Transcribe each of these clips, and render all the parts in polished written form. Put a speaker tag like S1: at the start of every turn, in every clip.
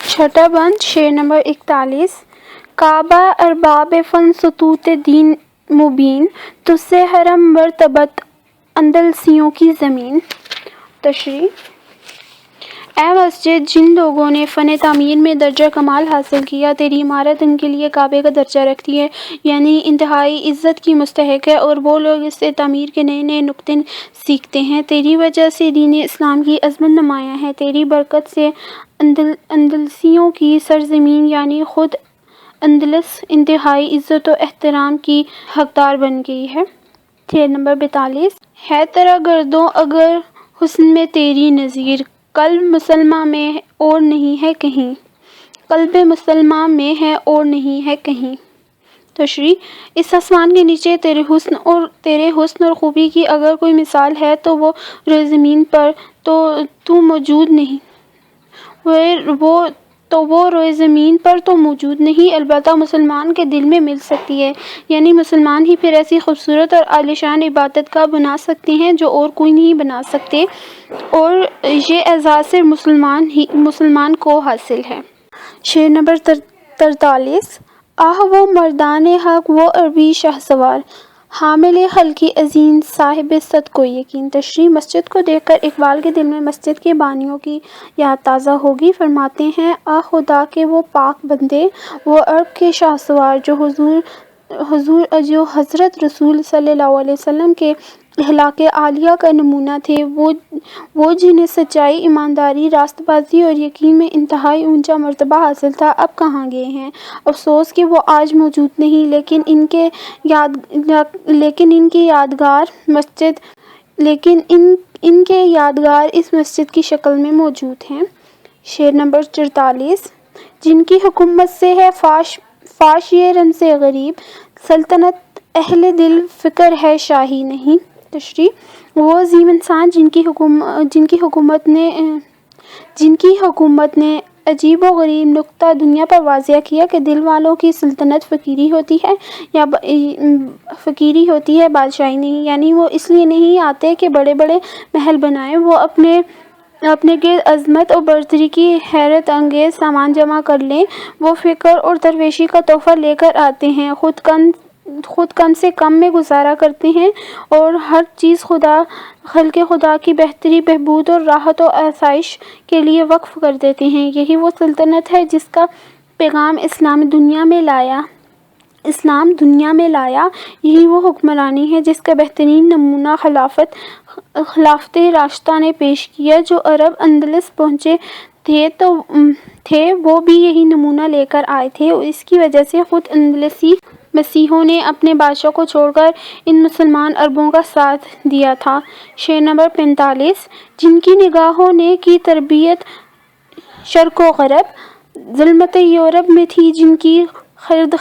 S1: چھٹا بند شعر نمبر 41۔ کعبہ ارباب فن سطوط دین مبین، تجھ سے حرم مرتبط اندلسیوں کی زمین۔ تشریح۔ اے مسجد، جن لوگوں نے فن تعمیر میں درجہ کمال حاصل کیا، تیری عمارت ان کے لیے کعبے کا درجہ رکھتی ہے، یعنی انتہائی عزت کی مستحق ہے، اور وہ لوگ اس سے تعمیر کے نئے نئے نکتے سیکھتے ہیں۔ تیری وجہ سے دین اسلام کی عظمت نمایاں ہے، تیری برکت سے اندلسیوں کی سرزمین یعنی خود اندلس انتہائی عزت و احترام کی حقدار بن گئی ہے۔ شعر نمبر 42۔ ہے تیرا گردوں اگر حسن میں تیری نظیر، قلب مسلماں میں اور نہیں ہے کہیں، قلب مسلماں میں ہے اور نہیں ہے کہیں۔ تشریح۔ اس آسمان کے نیچے تیرے حسن اور خوبی کی اگر کوئی مثال ہے تو وہ روئے زمین پر تو موجود نہیں، وہ روئے زمین پر تو موجود نہیں، البتہ مسلمان کے دل میں مل سکتی ہے، یعنی مسلمان ہی پھر ایسی خوبصورت اور عالیشان عبادت گاہ بنا سکتے ہیں جو اور کوئی نہیں بنا سکتے، اور یہ اعزاز صرف مسلمان کو حاصل ہے۔ شعر نمبر 43۔ آہ وہ مردان حق وہ عربی شہسوار، حامل خلقی عظیم صاحب صدق و یقین۔ تشریح۔ مسجد کو دیکھ کر اقبال کے دل میں مسجد کے بانیوں کی یاد تازہ ہوگی۔ فرماتے ہیں، آہ خدا کے وہ پاک بندے، وہ عرب کے شہسوار جو حضرت رسول صلی اللہ علیہ وسلم کے اخلاق عالیہ کا نمونہ تھے، وہ جنہیں سچائی، ایمانداری، راست بازی اور یقین میں انتہائی اونچا مرتبہ حاصل تھا، اب کہاں گئے ہیں؟ افسوس کہ وہ آج موجود نہیں، لیکن ان کے یادگار اس مسجد کی شکل میں موجود ہیں۔ شعر نمبر 44۔ جن کی حکومت سے ہے فاش یہ رنج غریب، سلطنت اہل دل فکر ہے شاہی نہیں۔ تشریح۔ وہ عظیم انسان جن کی حکومت نے عجیب و غریب نکتہ دنیا پر واضح کیا کہ دل والوں کی سلطنت فقیری ہوتی ہے، بادشاہی نہیں، یعنی وہ اس لیے نہیں آتے کہ بڑے بڑے محل بنائیں، وہ اپنے گرد عظمت اور برتری کی حیرت انگیز سامان جمع کر لیں، وہ فکر اور درویشی کا تحفہ لے کر آتے ہیں، خود کم سے کم میں گزارا کرتے ہیں، اور ہر چیز خلق خدا کی بہتری، بہبود اور راحت و آسائش کے لیے وقف کر دیتے ہیں۔ یہی وہ سلطنت ہے جس کا پیغام اسلام دنیا میں لایا، یہی وہ حکمرانی ہے جس کا بہترین نمونہ خلافت راشدہ نے پیش کیا۔ جو عرب اندلس پہنچے تھے وہ بھی یہی نمونہ لے کر آئے تھے، اور اس کی وجہ سے خود اندلسی مسیحیوں نے اپنے بادشاہ کو چھوڑ کر ان مسلمان عربوں کا ساتھ دیا تھا۔ شعر نمبر 45۔ جن کی نگاہوں نے کی تربیت شرق و غرب، ظلمت یورپ میں تھی جن کی خرد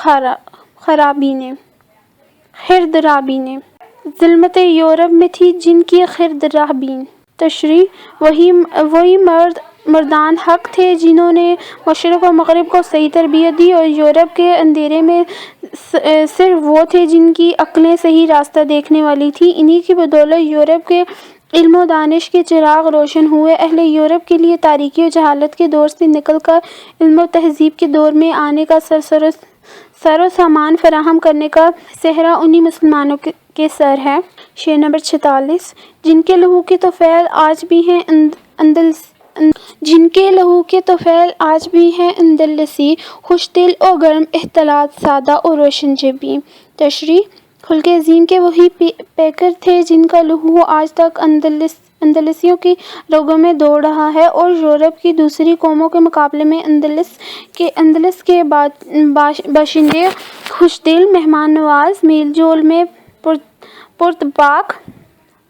S1: رابی نے۔ ظلمت یورپ میں تھی جن کی خرد رہبین۔ تشریح۔ وہی مردان حق تھے جنہوں نے مشرق و مغرب کو صحیح تربیت دی، اور یورپ کے اندھیرے میں صرف وہ تھے جن کی عقلیں صحیح راستہ دیکھنے والی تھیں۔ انہی کی بدولت یورپ کے علم و دانش کے چراغ روشن ہوئے۔ اہل یورپ کے لیے تاریکی و جہالت کے دور سے نکل کر علم و تہذیب کے دور میں آنے کا سر و سامان فراہم کرنے کا صحرا انہی مسلمانوں کے سر ہے۔ شعر نمبر 46۔ جن کے لہو کے طفیل آج بھی ہیں اندلسی، خوش دل اور گرم احتیاط، سادہ اور روشن جبیں۔ تشریح۔ خلق عظیم کے وہی پیکر تھے جن کا لہو آج تک اندلسیوں کی رگوں میں دوڑ رہا ہے، اور یورپ کی دوسری قوموں کے مقابلے میں اندلس کے باشندے خوش دل، مہمان نواز، میل جول میں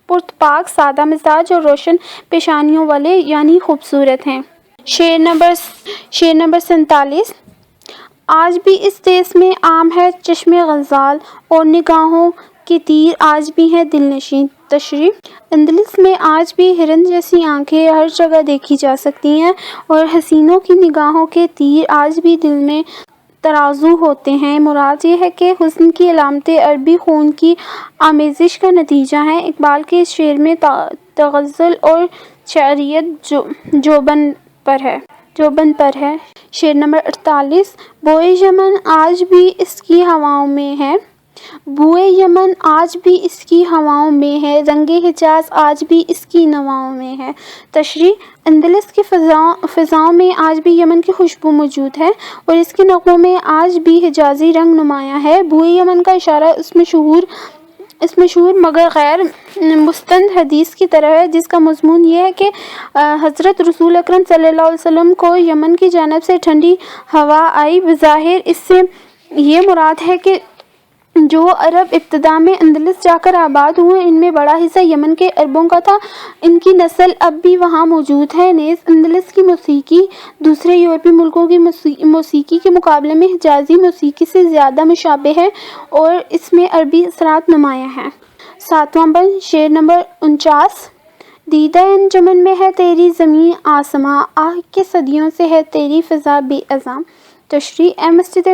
S1: پرتپاک، سادہ مزاج اور روشن پیشانیوں والے، یعنی خوبصورت ہیں۔ شعر نمبر 47۔ آج بھی اس دیس میں عام ہے چشم غزال، اور نگاہوں کے تیر آج بھی ہیں دل نشین۔ تشریح۔ اندلس میں آج بھی ہرن جیسی آنکھیں ہر جگہ دیکھی جا سکتی ہیں، اور حسینوں کی نگاہوں کے تیر آج بھی دل میں ترازو ہوتے ہیں۔ مراد یہ ہے کہ حسن کی علامتیں عربی خون کی آمیزش کا نتیجہ ہیں۔ اقبال کے اس شعر میں تغزل اور شاعریت جوبن پر ہے۔ شعر نمبر 48، بوئے یمن آج بھی اس کی ہواؤں میں ہے، بوئے یمن آج بھی اس کی ہواؤں میں ہے، رنگ حجاز آج بھی اس کی نواؤں میں ہے۔ تشریح، اندلس کی فضاؤں میں آج بھی یمن کی خوشبو موجود ہے اور اس کے نغموں میں آج بھی حجازی رنگ نمایاں ہے۔ بوئے یمن کا اشارہ اس مشہور مگر غیر مستند حدیث کی طرف ہے، جس کا مضمون یہ ہے کہ حضرت رسول اکرم صلی اللہ علیہ وسلم کو یمن کی جانب سے ٹھنڈی ہوا آئی۔ بظاہر اس سے یہ مراد ہے کہ جو عرب ابتدا میں اندلس جا کر آباد ہوئے، ان میں بڑا حصہ یمن کے عربوں کا تھا، ان کی نسل اب بھی وہاں موجود ہے۔ نیز اندلس کی موسیقی دوسرے یورپی ملکوں کی موسیقی کے مقابلے میں حجازی موسیقی سے زیادہ مشابہ ہے اور اس میں عربی اثرات نمایاں ہیں۔ 7واں بند، شعر نمبر 49، دیدہ انجمن میں ہے تیری زمین آسماں، آہ کہ صدیوں سے ہے تیری فضا بے اذاں۔ تشریح، اے مسجد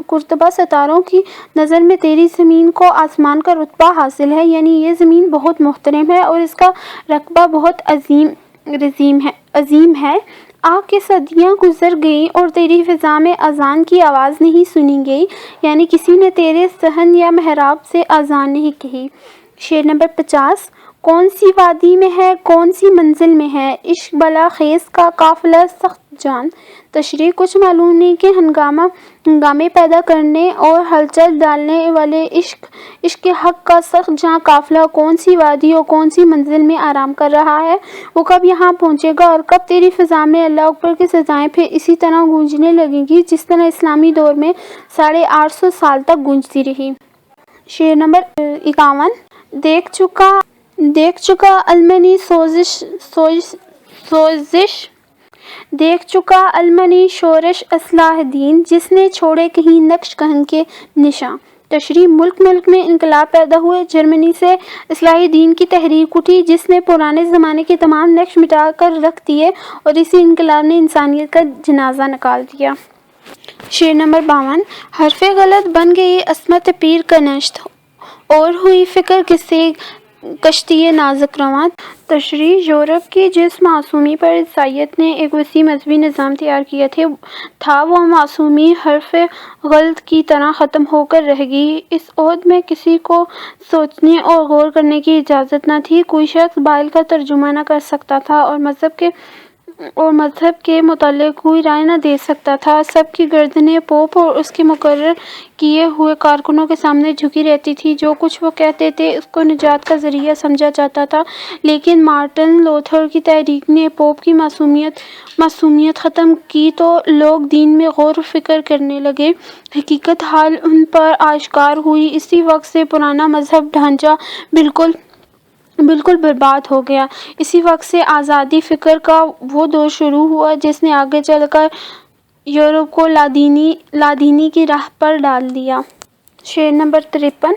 S1: قرطبہ، ستاروں کی نظر میں تیری زمین کو آسمان کا رتبہ حاصل ہے، یعنی یہ زمین بہت محترم ہے اور اس کا رقبہ بہت عظیم ہے۔ آہ کہ صدیاں گزر گئیں اور تیری فضا میں اذان کی آواز نہیں سنی گئی، یعنی کسی نے تیرے صحن یا محراب سے اذان نہیں کہی۔ شعر نمبر 50، کون سی وادی میں ہے کون سی منزل میں ہے، عشق بلا خیز کا قافلہ سخت جان۔ تشریح، کچھ معلوم نہیں کہ ہنگامے پیدا کرنے اور ہلچل ڈالنے والے عشق حق کا سخت جاں قافلہ کون سی وادی اور کون سی منزل میں آرام کر رہا ہے، وہ کب یہاں پہنچے گا اور کب تیری فضا میں اللہ اکبر کی سزائیں پھر اسی طرح گونجنے لگیں گی جس طرح اسلامی دور میں 850 سال تک گونجتی رہی۔ شعر نمبر 51، دیکھ چکا المنی دیکھ چکا المنی شورش اصلاح دین، جس نے چھوڑے کہیں نقش کہن کے نشاں۔ تشریح، ملک میں انقلاب پیدا ہوئے، جرمنی سے اصلاح دین کی تحریک اٹھی جس نے پرانے زمانے کے تمام نقش مٹا کر رکھ دیے اور اسی انقلاب نے انسانیت کا جنازہ نکال دیا۔ شعر نمبر 52، حرف غلط بن گئی عصمت پیر کا نشت، اور ہوئی فکر کسے کشتی نازک رواں۔ تشریح، یورپ کی جس معصومی پر عیسائیت نے ایک وسیع مذہبی نظام تیار کیا تھا، وہ معصومی حرف غلط کی طرح ختم ہو کر رہ گئی۔ اس عہد میں کسی کو سوچنے اور غور کرنے کی اجازت نہ تھی، کوئی شخص بائبل کا ترجمہ نہ کر سکتا تھا اور مذہب کے متعلق کوئی رائے نہ دے سکتا تھا۔ سب کی گردنیں پوپ اور اس کے مقرر کیے ہوئے کارکنوں کے سامنے جھکی رہتی تھیں، جو کچھ وہ کہتے تھے اس کو نجات کا ذریعہ سمجھا جاتا تھا۔ لیکن مارٹن لوتھر کی تحریک نے پوپ کی معصومیت ختم کی تو لوگ دین میں غور و فکر کرنے لگے، حقیقت حال ان پر آشکار ہوئی۔ اسی وقت سے پرانا مذہب ڈھانچہ بالکل برباد ہو گیا۔ اسی وقت سے آزادی فکر کا وہ دور شروع ہوا جس نے آگے چل کر یورپ کو لادینی کی راہ پر ڈال دیا۔ شعر نمبر 53،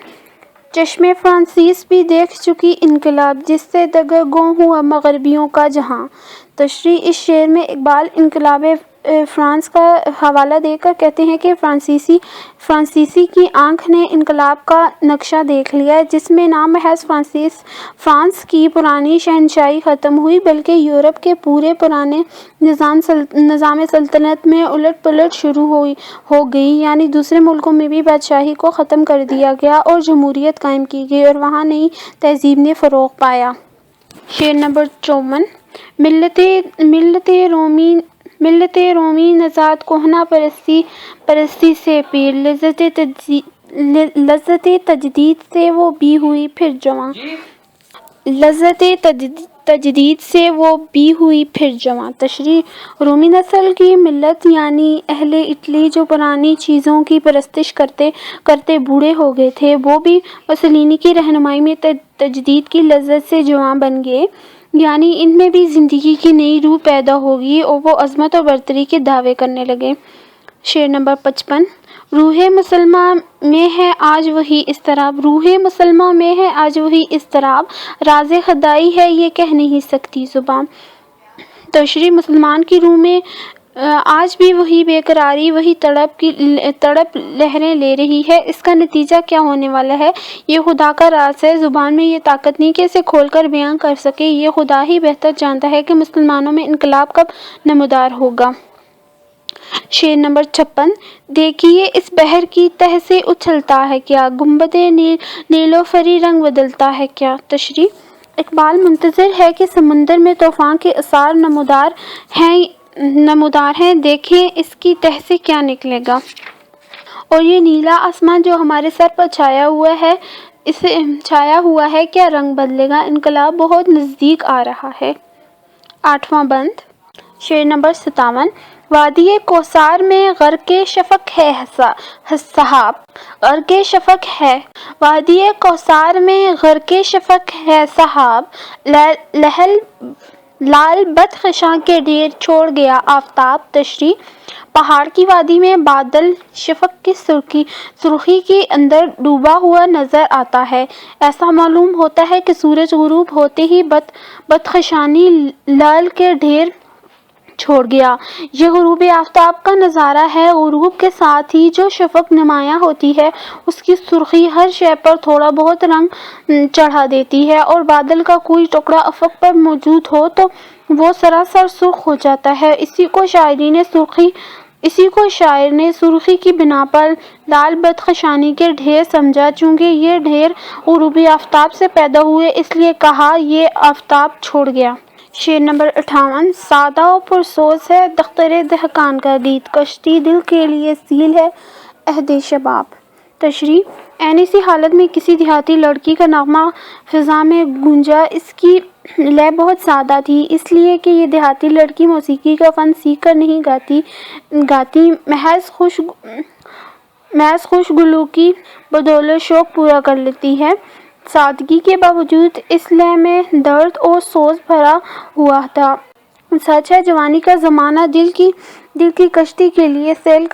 S1: چشم فرانسیس بھی دیکھ چکی انقلاب، جس سے دگرگوں ہوا مغربیوں کا جہاں۔ تشریح، اس شعر میں اقبال انقلاب فرانس کا حوالہ دے کر کہتے ہیں کہ فرانسیسی کی آنکھ نے انقلاب کا نقشہ دیکھ لیا، جس میں نہ محض فرانس کی پرانی شہنشاہی ختم ہوئی بلکہ یورپ کے پورے پرانے نظام سلطنت میں الٹ پلٹ شروع ہو گئی، یعنی دوسرے ملکوں میں بھی بادشاہی کو ختم کر دیا گیا اور جمہوریت قائم کی گئی اور وہاں نئی تہذیب نے فروغ پایا۔ شعر نمبر 54، ملت رومی نژاد کہنا پرستی سے پیر، لذت تجدید سے وہ بھی ہوئی پھر جواں۔ تشریح، رومی نسل کی ملت یعنی اہل اٹلی جو پرانی چیزوں کی پرستش کرتے بوڑھے ہو گئے تھے، وہ بھی مسولینی کی رہنمائی میں تجدید کی لذت سے جواں بن گئے، یعنی ان میں بھی زندگی کی نئی روح پیدا ہوگی اور وہ عظمت اور برتری کے دعوے کرنے لگے۔ شعر نمبر 55، روح مسلمہ میں ہے آج وہی اضطراب، راز خدائی ہے یہ کہہ نہیں سکتی زباں۔ تشریح، مسلمان کی روح میں آج بھی وہی بے قراری، وہی تڑپ لہریں لے رہی ہے۔ اس کا نتیجہ کیا ہونے والا ہے یہ خدا کا راز ہے، زبان میں یہ طاقت نہیں کہ اسے کھول کر بیان کر سکے، یہ خدا ہی بہتر جانتا ہے کہ مسلمانوں میں انقلاب کب نمودار ہوگا۔ شعر نمبر 56، دیکھیے اس بحر کی تہ سے اچھلتا ہے کیا، گنبد نیلوفری رنگ بدلتا ہے کیا۔ تشریح، اقبال منتظر ہے کہ سمندر میں طوفان کے آثار نمودار ہیں، دیکھیں اس کی تہ سے کیا نکلے گا، اور یہ نیلا آسمان جو ہمارے سر پر چھایا ہوا ہے کیا رنگ بدلے گا، انقلاب بہت نزدیک آ رہا ہے۔ 8واں بند، شعر نمبر 57، وادی کوثر میں غرق شفق ہے سحاب، غرق شفق ہے، وادی کوثر میں غرق شفق ہے سحاب، لال بدخشاں کے ڈھیر چھوڑ گیا آفتاب۔ تشریح، پہاڑ کی وادی میں بادل شفق کی سرخی کے اندر ڈوبا ہوا نظر آتا ہے، ایسا معلوم ہوتا ہے کہ سورج غروب ہوتے ہی بدخشانی لال کے ڈھیر چھوڑ گیا۔ یہ غروب آفتاب کا نظارہ ہے، غروب کے ساتھ ہی جو شفق نمایاں ہوتی ہے اس کی سرخی ہر شے پر تھوڑا بہت رنگ چڑھا دیتی ہے، اور بادل کا کوئی ٹکڑا افق پر موجود ہو تو وہ سراسر سرخ ہو جاتا ہے۔ اسی کو شاعر نے سرخی کی بنا پر لال بدخشانی کے ڈھیر سمجھا، چونکہ یہ ڈھیر غروب آفتاب سے پیدا ہوئے اس لیے کہا یہ آفتاب چھوڑ گیا۔ شعر نمبر 58، سادہ و پرسوز ہے دختر دہقان کا گیت، کشتی دل کے لیے سیل ہے عہد شباب۔ تشریح، عین اسی حالت میں کسی دیہاتی لڑکی کا نغمہ فضا میں گونجا، اس کی لے بہت سادہ تھی، اس لیے کہ یہ دیہاتی لڑکی موسیقی کا فن سیکھ کر نہیں گاتی، محض خوش گلو کی بدولت شوق پورا کر لیتی ہے۔ سادگی کے باوجود اس لے میں درد اور سوز بھرا ہوا تھا۔ سچ ہے جوانی کا زمانہ دل کی کشتی کے لیے سیل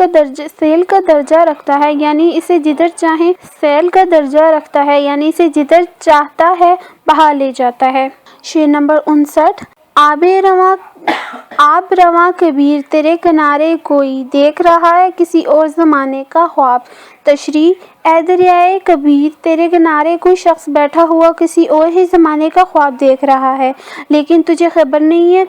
S1: کا درجہ رکھتا ہے، یعنی اسے جدھر چاہتا ہے بہا لے جاتا ہے۔ شعر نمبر 59، آب رواں کبیر تیرے کنارے کوئی دیکھ رہا ہے کسی اور زمانے کا خواب۔ تشریح، اے دریائے کبیر تیرے کنارے کوئی شخص بیٹھا ہوا کسی اور ہی زمانے کا خواب دیکھ رہا ہے، لیکن تجھے خبر نہیں ہے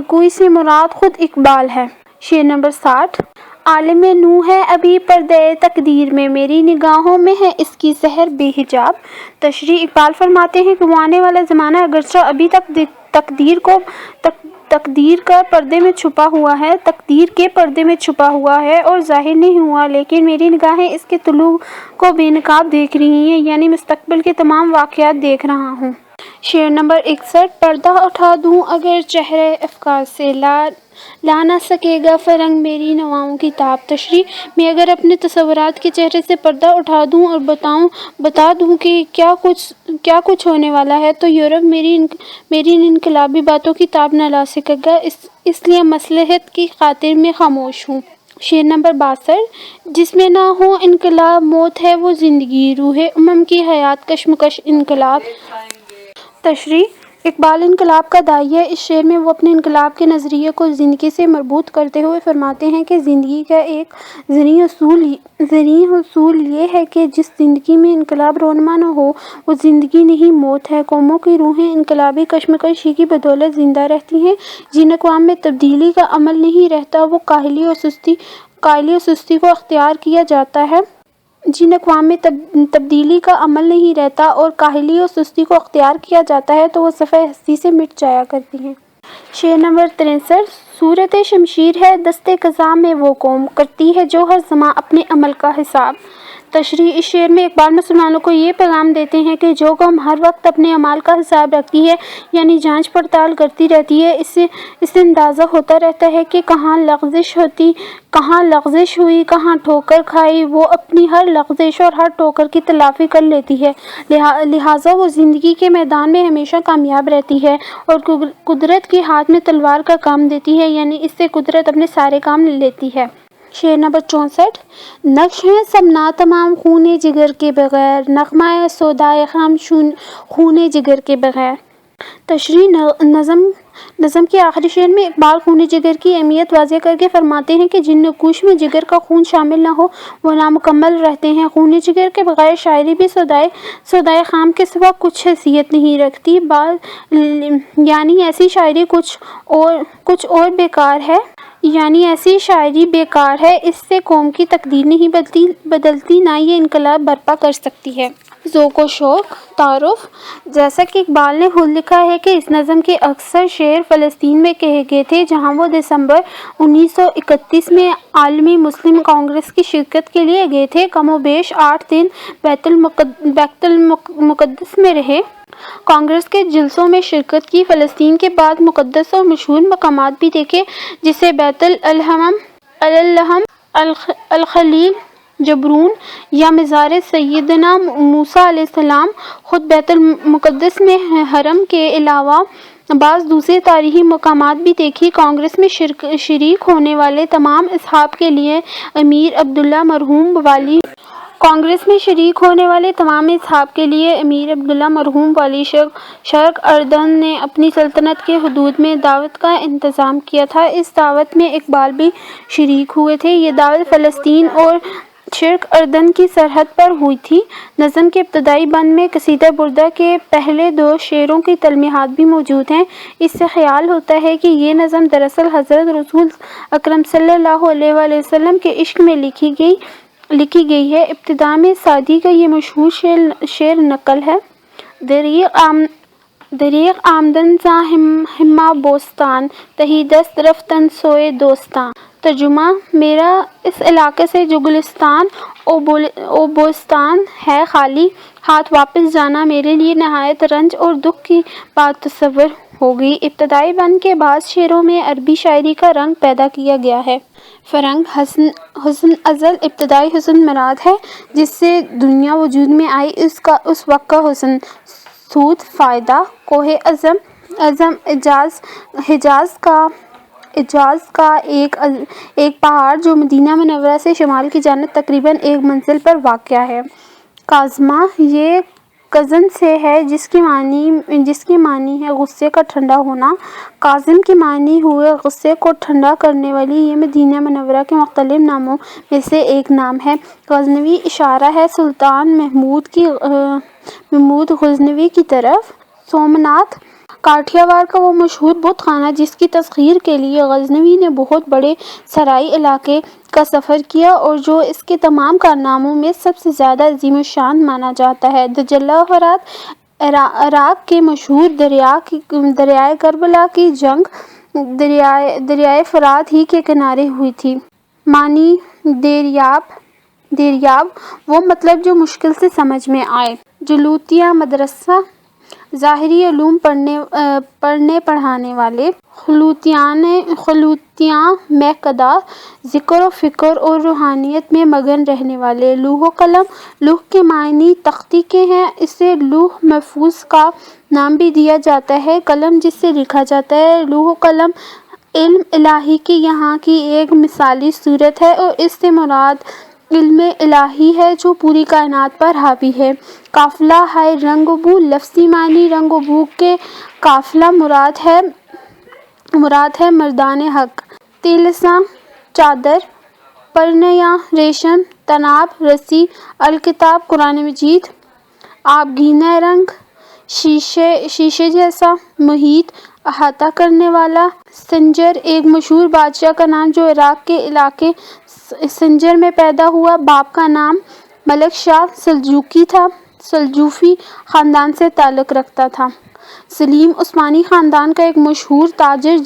S1: کوئی سے مراد خود اقبال ہے۔ شعر نمبر 60، عالم نو ہے ابھی پردے تقدیر میں، میری نگاہوں میں ہے اس کی سحر بے حجاب۔ تشریح، اقبال فرماتے ہیں کہ وہ آنے والا زمانہ اگرچہ ابھی تک تقدیر کے پردے میں چھپا ہوا ہے اور ظاہر نہیں ہوا، لیکن میری نگاہیں اس کے طلوع کو بے نقاب دیکھ رہی ہیں، یعنی مستقبل کے تمام واقعات دیکھ رہا ہوں۔ شعر نمبر 61، پردہ اٹھا دوں اگر چہرے افکار سے، لا نہ سکے گا فرنگ میری نواؤں کی تاب۔ تشریح، میں اگر اپنے تصورات کے چہرے سے پردہ اٹھا دوں اور بتا دوں کہ کیا کچھ ہونے والا ہے تو یورپ میری ان انقلابی باتوں کی تاب نہ لا سکے گا، اس لیے مصلحت کی خاطر میں خاموش ہوں۔ شعر نمبر 62، جس میں نہ ہو انقلاب موت ہے وہ زندگی، روح امم کی حیات کشمکش انقلاب۔ تشریح، اقبال انقلاب کا داعی ہے۔ اس شعر میں وہ اپنے انقلاب کے نظریے کو زندگی سے مربوط کرتے ہوئے فرماتے ہیں کہ زندگی کا ایک زرعی اصول یہ ہے کہ جس زندگی میں انقلاب رونما نہ ہو وہ زندگی نہیں موت ہے۔ قوموں کی روحیں انقلابی کشمکش ہی کی بدولت زندہ رہتی ہیں، جن اقوام میں تبدیلی کا عمل نہیں رہتا وہ کاہلی اور سستی کو اختیار کیا جاتا ہے، جن اقوام میں تبدیلی کا عمل نہیں رہتا اور کاہلی اور سستی کو اختیار کیا جاتا ہے تو وہ صفحہ ہستی سے مٹ جایا کرتی ہیں۔ شعر نمبر 63، صورت شمشیر ہے دست قضا میں وہ قوم، کرتی ہے جو ہر زماں اپنے عمل کا حساب۔ تشریح، اس شعر میں اقبال مسلمانوں کو یہ پیغام دیتے ہیں کہ جو قوم ہر وقت اپنے اعمال کا حساب رکھتی ہے، یعنی جانچ پڑتال کرتی رہتی ہے، اس سے اندازہ ہوتا رہتا ہے کہ کہاں لغزش ہوئی، کہاں ٹھوکر کھائی، وہ اپنی ہر لغزش اور ہر ٹھوکر کی تلافی کر لیتی ہے، لہٰذا وہ زندگی کے میدان میں ہمیشہ کامیاب رہتی ہے اور قدرت کے ہاتھ میں تلوار کا کام دیتی ہے، یعنی اس سے قدرت اپنے سارے کام لیتی ہے۔ شعر نمبر 64، نقش ہیں سب ناتمام خون جگر کے بغیر، نغمہ سودائے خام خون جگر کے بغیر۔ تشریح، نظم کے آخری شعر میں اقبال خون جگر کی اہمیت واضح کر کے فرماتے ہیں کہ جن نقوش میں جگر کا خون شامل نہ ہو وہ نامکمل رہتے ہیں۔ خون جگر کے بغیر شاعری بھی سودائے خام کے سوا کچھ حیثیت نہیں رکھتی، یعنی ایسی شاعری کچھ اور بیکار ہے۔ یعنی ایسی شاعری بیکار ہے، اس سے قوم کی تقدیر نہیں بدلتی، نہ یہ انقلاب برپا کر سکتی ہے۔ ذوق و شوق، تعارف۔ جیسا کہ اقبال نے خود لکھا ہے کہ اس نظم کے اکثر شعر فلسطین میں کہے گئے تھے، جہاں وہ دسمبر 1931 میں عالمی مسلم کانگریس کی شرکت کے لیے گئے تھے۔ کم و بیش 8 دن بیت المقدس میں رہے، کانگریس کے جلسوں میں شرکت کی، فلسطین کے بعد مقدس اور مشہور مقامات بھی دیکھے، جسے بیت لحم، الخلیل، جبرون یا مزار سیدنا موسیٰ علیہ السلام۔ خود بیت المقدس میں حرم کے علاوہ بعض دوسرے تاریخی مقامات بھی دیکھی۔ کانگریس میں شریک ہونے والے تمام اصحاب کے لیے امیر عبداللہ مرحوم والی شرق اردن نے اپنی سلطنت کے حدود میں دعوت کا انتظام کیا تھا۔ اس دعوت میں اقبال بھی شریک ہوئے تھے۔ یہ دعوت فلسطین اور شرق اردن کی سرحد پر ہوئی تھی۔ نظم کے ابتدائی بند میں قصیدہ بردہ کے پہلے 2 شعروں کی تلمیحات بھی موجود ہیں۔ اس سے خیال ہوتا ہے کہ یہ نظم دراصل حضرت رسول اکرم صلی اللہ علیہ وآلہ وسلم کے عشق میں لکھی گئی ہے۔ ابتدا میں سعدی کا یہ مشہور شعر نقل ہے: دریغ آمدن زاں ہمہ بوستان، تہی دست رفتن سوئے دوستان۔ ترجمہ: میرا اس علاقے سے جو گلستان و بوستان ہے خالی ہاتھ واپس جانا میرے لیے نہایت رنج اور دکھ کی بات تصور ہوگی۔ ابتدائی بند کے بعض شعروں میں عربی شاعری کا رنگ پیدا کیا گیا ہے۔ فرنگ، حسن ازل، ابتدائی حسن مراد ہے جس سے دنیا وجود میں آئی، اس وقت کا حسن، سود، فائدہ، کوہ عظم، حجاز کا ایک پہاڑ جو مدینہ منورہ سے شمال کی جانب تقریباً 1 منزل پر واقع ہے۔ کاظمہ، یہ کظن سے ہے جس کی معنی ہے غصے کا ٹھنڈا ہونا۔ کاظم کے معنی ہوئے غصے کو ٹھنڈا کرنے والی، یہ مدینہ منورہ کے مختلف ناموں میں سے ایک نام ہے۔ غزنوی، اشارہ ہے سلطان محمود غزنوی کی طرف۔ سومناتھ، کاٹھیاوار کا وہ مشہور بت خانہ جس کی تسخیر کے لیے غزنوی نے بہت بڑے صحرائی علاقے کا سفر کیا اور جو اس کے تمام کارناموں میں سب سے زیادہ عظیم الشان مانا جاتا ہے۔ دجلہ و فرات، عراق کے مشہور دریائے کربلا کی جنگ دریائے فرات ہی کے کنارے ہوئی تھی۔ معنی: دریاب، وہ مطلب جو مشکل سے سمجھ میں آئے۔ جلوتیہ، مدرسہ، ظاہری علوم پڑھنے پڑھانے والے۔ خلوتیاں، میکدہ، ذکر و فکر اور روحانیت میں مگن رہنے والے۔ لوح و قلم، لوح کے معنی تختی کے ہیں، اسے لوح محفوظ کا نام بھی دیا جاتا ہے۔ قلم جس سے لکھا جاتا ہے۔ لوح و قلم علم الہی کی یہاں کی ایک مثالی صورت ہے اور اس سے مراد علم الہی ہے جو پوری کائنات پر حاوی ہے۔ قافلہ ہے رنگ و بو، لفظی معنی رنگ و بو کے قافلہ مراد ہے مردان حق۔ طلسم، چادر، پرنیاں، ریشم، طناب، رسی۔ الکتاب، قرآن مجید۔ آبگینہ رنگ، شیشے جیسا۔ محیط، احاطہ کرنے والا۔ سنجر، ایک مشہور بادشاہ کا نام جو عراق کے علاقے سنجر میں پیدا ہوا۔ باپ کا نام ملک شاہ سلجوقی تھا، سلجوقی خاندان سے تعلق رکھتا تھا۔ سلیم، عثمانی خاندان کا ایک مشہور تاجر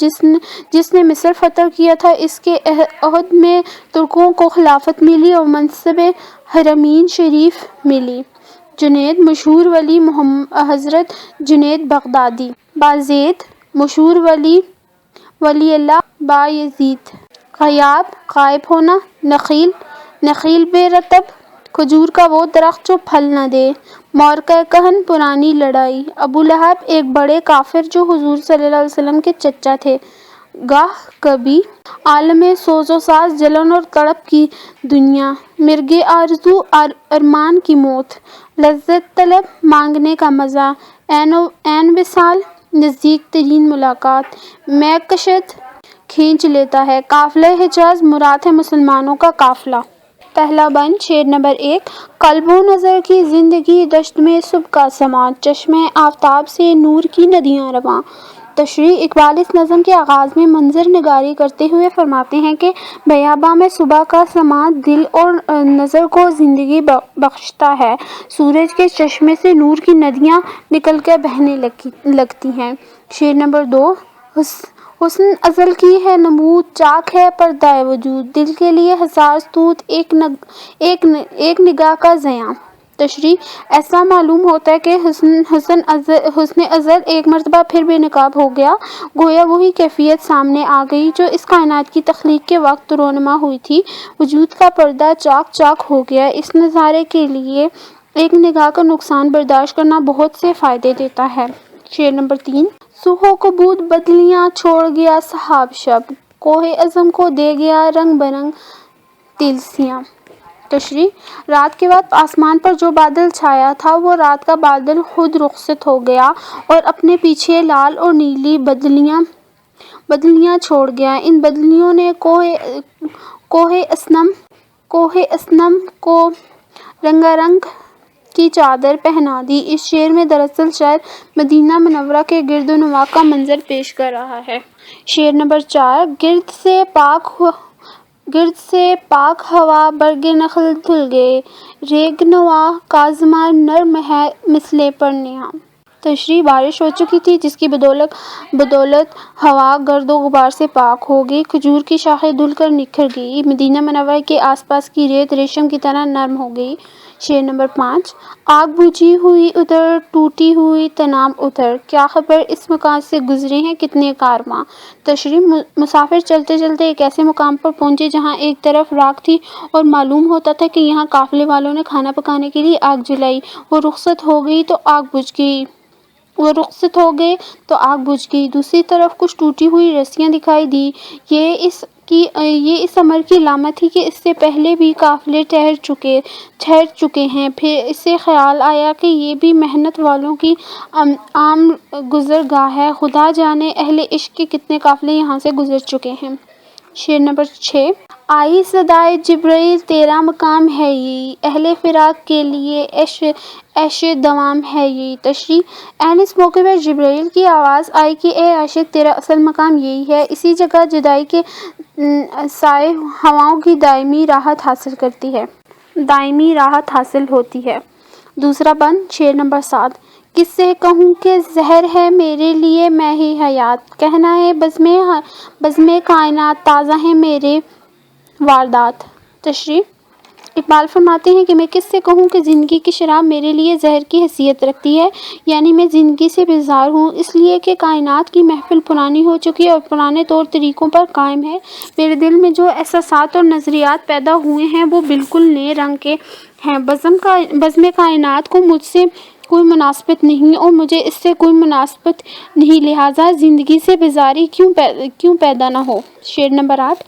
S1: جس نے مصر فتح کیا تھا۔ اس کے عہد میں ترکوں کو خلافت ملی اور منصب حرمین شریف ملی۔ جنید، مشہور ولی، حضرت جنید بغدادی۔ بازید، مشہور ولی اللہ بایزید۔ غیاب، غائب ہونا۔ نخیل بے رطب، کھجور کا وہ درخت جو پھل نہ دے۔ معرکہ کہن، پرانی لڑائی۔ ابو لہب، ایک بڑے کافر جو حضور صلی اللہ علیہ وسلم کے چچا تھے۔ گاہ کبھی، عالم سوز و ساز، جلن اور تڑپ کی دنیا۔ مرغ آرزو، ارمان کی موت۔ لذت طلب، مانگنے کا مزہ۔ عین وصال، نزدیک ترین ملاقات۔ میں کشد، کھینچ لیتا ہے۔ قافلہ حجاز، مراد ہے مسلمانوں کا قافلہ۔ پہلا بند، شعر نمبر 1۔ قلب و نظر کی زندگی دشت میں صبح کا سماں، چشمہ آفتاب سے نور کی ندیاں رواں۔ تشریح: اقبال اس نظم کے آغاز میں منظر نگاری کرتے ہوئے فرماتے ہیں کہ بیاباں میں صبح کا سماں دل اور نظر کو زندگی بخشتا ہے، سورج کے چشمے سے نور کی ندیاں نکل کر بہنے لگتی ہیں۔ شعر نمبر 2: حسن ازل کی ہے نمود، چاک ہے پردہ وجود، دل کے لیے ہزار ستوت، ایک نگاہ کا ضیاء۔ تشریح: ایسا معلوم ہوتا ہے کہ حسن ازل ایک مرتبہ پھر بے نقاب ہو گیا، گویا وہی کیفیت سامنے آ گئی جو اس کائنات کی تخلیق کے وقت رونما ہوئی تھی، وجود کا پردہ چاک ہو گیا۔ اس نظارے کے لیے ایک نگاہ کا نقصان برداشت کرنا بہت سے فائدے دیتا ہے۔ شعر نمبر 3: سوہو کو بود بدلیاں چھوڑ گیا سحاب شب، کوہ عزم کو دے گیا رنگ برنگ تلسیاں۔ تشریح: رات کے وقت آسمان پر جو بادل چھایا تھا وہ رات کا بادل خود رخصت ہو گیا اور اپنے پیچھے لال اور نیلی بدلیاں چھوڑ گیا۔ ان بدلیوں نے کوہ اصنم کو رنگارنگ کی چادر پہنا دی۔ اس شعر میں دراصل شاعر مدینہ منورہ کے گرد و نواح کا منظر پیش کر رہا ہے۔ شعر نمبر 4: گرد سے پاک ہوا برگ نخل دھل گئے، ریگ نواح کاظمہ نرم ہے مثلِ پرنیاں۔ تشریح: بارش ہو چکی تھی جس کی بدولت ہوا گرد و غبار سے پاک ہو گئی، کھجور کی شاخیں دھل کر نکھر گئی، مدینہ منورہ کے آس پاس کی ریت ریشم کی طرح نرم ہو گئی۔ شعر نمبر 5: آگ بجھی ہوئی ادھر، ٹوٹی ہوئی طناب ادھر، کیا خبر اس مکان سے گزرے ہیں کتنے کارواں۔ تشریح: مسافر چلتے چلتے ایک ایسے مقام پر پہنچے جہاں ایک طرف راکھ تھی اور معلوم ہوتا تھا کہ یہاں قافلے والوں نے کھانا پکانے کے لیے آگ جلائی، وہ رخصت ہو گئے تو آگ بجھ گئی۔ دوسری طرف کچھ ٹوٹی ہوئی رسیاں دکھائی دیں، یہ اس امر کی علامت تھی کہ اس سے پہلے بھی قافلے ٹھہر چکے ہیں۔ پھر اسے خیال آیا کہ یہ بھی محنت والوں کی عام گزرگاہ ہے، خدا جانے اہل عشق کے کتنے قافلے یہاں سے گزر چکے ہیں۔ شعر نمبر 6: آئی صدائے جبریل تیرا مقام ہے یہی، اہل فراق کے لیے عیش دوام ہے یہی۔ تشریح: اس موقع پر جبریل کی آواز آئی کہ اے عاشق تیرا اصل مقام یہی ہے، اسی جگہ جدائی کے سائے ہواؤں کی دائمی راحت حاصل ہوتی ہے۔ دوسرا بند۔ شعر نمبر 7: کس سے کہوں کہ زہر ہے میرے لیے مہ حیات، کہنا ہے بزمِ کائنات تازہ ہیں میرے واردات۔ تشریح: اقبال فرماتے ہیں کہ میں کس سے کہوں کہ زندگی کی شراب میرے لیے زہر کی حیثیت رکھتی ہے، یعنی میں زندگی سے بیزار ہوں، اس لیے کہ کائنات کی محفل پرانی ہو چکی اور پرانے طور طریقوں پر قائم ہے۔ میرے دل میں جو احساسات اور نظریات پیدا ہوئے ہیں وہ بالکل نئے رنگ کے ہیں۔ بزمِ کائنات کو مجھ سے کوئی مناسبت نہیں اور مجھے اس سے کوئی مناسبت نہیں، لہٰذا زندگی سے بیزاری کیوں پیدا نہ ہو۔ شعر نمبر 8: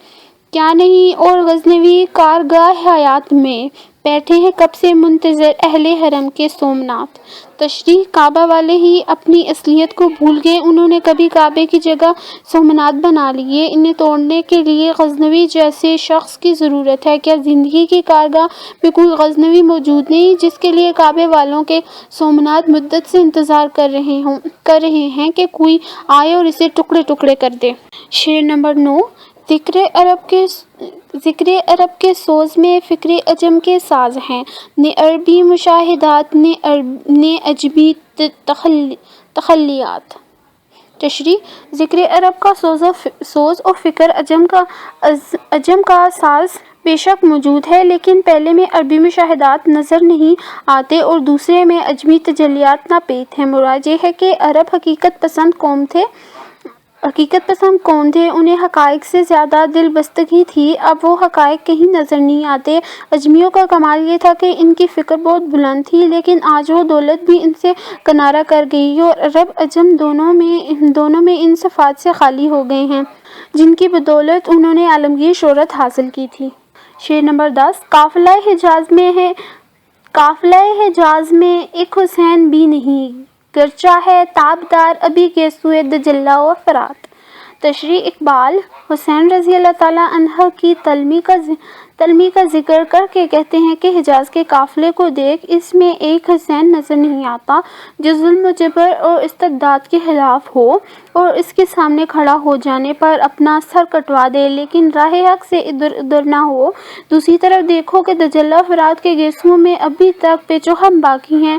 S1: کیا نہیں اور غزنوی کارگاہ حیات میں، بیٹھے ہیں کب سے منتظر اہل حرم کے سومنات۔ تشریح: کعبہ والے ہی اپنی اصلیت کو بھول گئے، انہوں نے کبھی کعبے کی جگہ سومنات بنا لیے، انہیں توڑنے کے لیے غزنوی جیسے شخص کی ضرورت ہے۔ کیا زندگی کی کارگاہ میں کوئی غزنوی موجود نہیں جس کے لیے کعبے والوں کے سومنات مدت سے انتظار کر رہے ہیں کہ کوئی آئے اور اسے ٹکڑے ٹکڑے کر دے۔ شعر نمبر 9: ذکر عرب کے سوز میں فکر عجم کے ساز ہیں، نے عربی مشاہدات نے عجمی تخلیات۔ تشریح: ذکر عرب کا سوز اور فکر عجم کا ساز بے شک موجود ہے، لیکن پہلے میں عربی مشاہدات نظر نہیں آتے اور دوسرے میں عجمی تجلیات ناپید ہیں۔ مراد یہ ہے کہ عرب حقیقت پسند قوم تھے، انہیں حقائق سے زیادہ دل بستگی تھی، اب وہ حقائق کہیں نظر نہیں آتے۔ عجمیوں کا کمال یہ تھا کہ ان کی فکر بہت بلند تھی، لیکن آج وہ دولت بھی ان سے کنارہ کر گئی اور عرب عجم دونوں میں ان صفات سے خالی ہو گئے ہیں جن کی بدولت انہوں نے عالمگیر شہرت حاصل کی تھی۔ شعر نمبر 10: قافلہ حجاز میں ایک حسین بھی نہیں، گرچہ ہے تابدار ابھی کے سوئے دجلہ و فرات۔ تشریح اقبال حسین رضی اللہ تعالیٰ عنہ کی تلمی کا ذکر کر کے کہتے ہیں کہ حجاز کے قافلے کو دیکھ، اس میں ایک حسین نظر نہیں آتا جو ظلم و جبر اور استبداد کے خلاف ہو اور اس کے سامنے کھڑا ہو جانے پر اپنا سر کٹوا دے لیکن راہ حق سے ادھر ادھر نہ ہو۔ دوسری طرف دیکھو کہ دجلہ افراد کے گیسوں میں ابھی تک پیچ و خم باقی ہیں